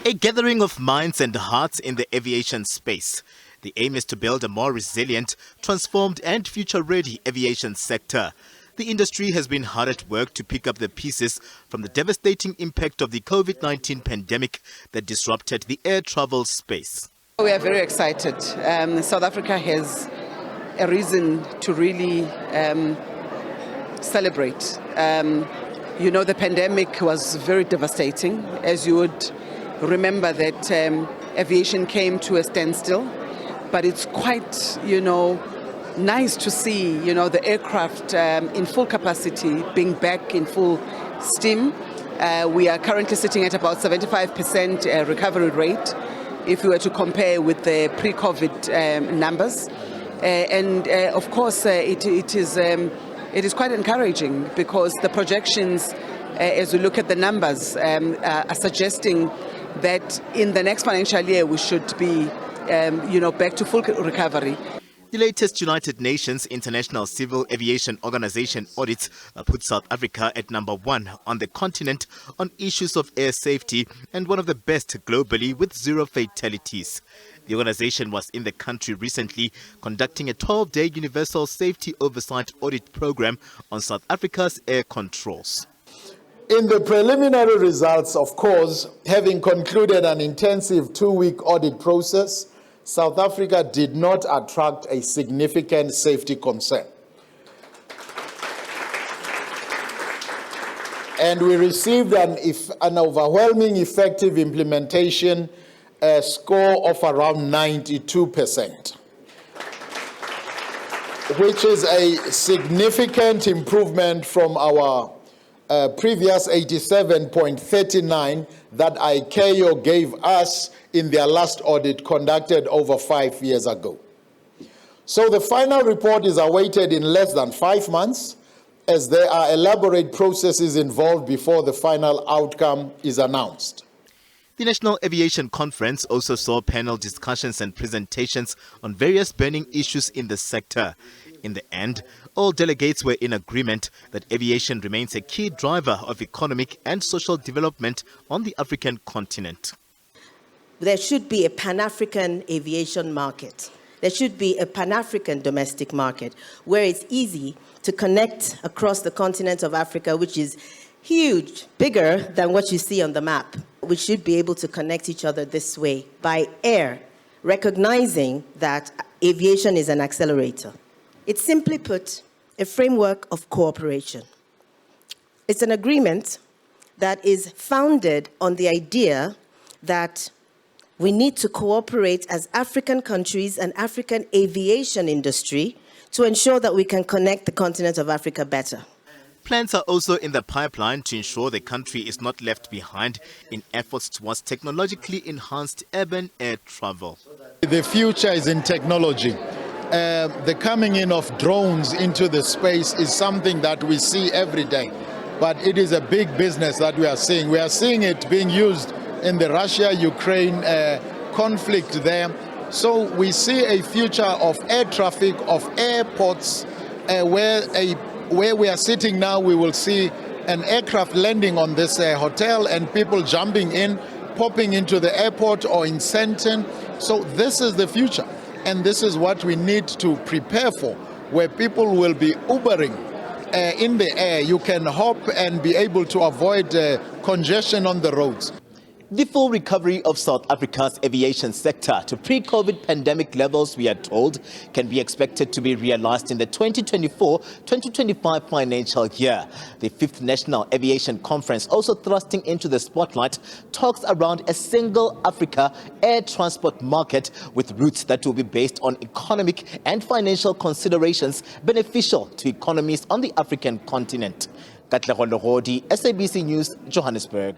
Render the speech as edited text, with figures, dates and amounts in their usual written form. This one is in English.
A gathering of minds and hearts in the aviation space. The aim is to build a more resilient, transformed and future-ready aviation sector. The industry has been hard at work to pick up the pieces from the devastating impact of the COVID-19 pandemic that disrupted the air travel space. We are very excited. South Africa has a reason to really celebrate. The pandemic was very devastating. As you would remember that aviation came to a standstill, but it's quite, nice to see, the aircraft in full capacity being back in full steam. We are currently sitting at about 75% recovery rate if we were to compare with the pre-COVID numbers. Of course, it is quite encouraging because the projections, as we look at the numbers, are suggesting that in the next financial year we should be, back to full recovery. The latest United Nations International Civil Aviation Organization audit put South Africa at #1 on the continent on issues of air safety and one of the best globally with 0 fatalities. The organization was in the country recently conducting a 12-day universal safety oversight audit program on South Africa's air controls. In the preliminary results, of course, having concluded an intensive 2-week audit process, South Africa did not attract a significant safety concern. And we received an overwhelming effective implementation score of around 92%, which is a significant improvement from our previous 87.39 that ICAO gave us in their last audit conducted over 5 years ago. So the final report is awaited in less than 5 months, as there are elaborate processes involved before the final outcome is announced. The National Aviation Conference also saw panel discussions and presentations on various burning issues in the sector. In the end, all delegates were in agreement that aviation remains a key driver of economic and social development on the African continent. There should be a Pan-African aviation market. There should be a Pan-African domestic market where it's easy to connect across the continent of Africa, which is huge, bigger than what you see on the map. We should be able to connect each other this way by air, recognizing that aviation is an accelerator. It's simply put, a framework of cooperation. It's an agreement that is founded on the idea that we need to cooperate as African countries and African aviation industry to ensure that we can connect the continent of Africa better. Plans are also in the pipeline to ensure the country is not left behind in efforts towards technologically enhanced urban air travel. The future is in technology. The coming in of drones into the space is something that we see every day, but it is a big business that we are seeing. We are seeing it being used in the Russia-Ukraine conflict there. So we see a future of air traffic, of airports, where we are sitting now. We will see an aircraft landing on this hotel and people jumping in, popping into the airport or in Sandton. So this is the future. And this is what we need to prepare for, where people will be Ubering in the air. You can hop and be able to avoid congestion on the roads. The full recovery of South Africa's aviation sector to pre-COVID pandemic levels, we are told, can be expected to be realized in the 2024-2025 financial year. The 5th National Aviation Conference, also thrusting into the spotlight, talks around a single Africa air transport market with routes that will be based on economic and financial considerations beneficial to economies on the African continent. Katlego Logodi, SABC News, Johannesburg.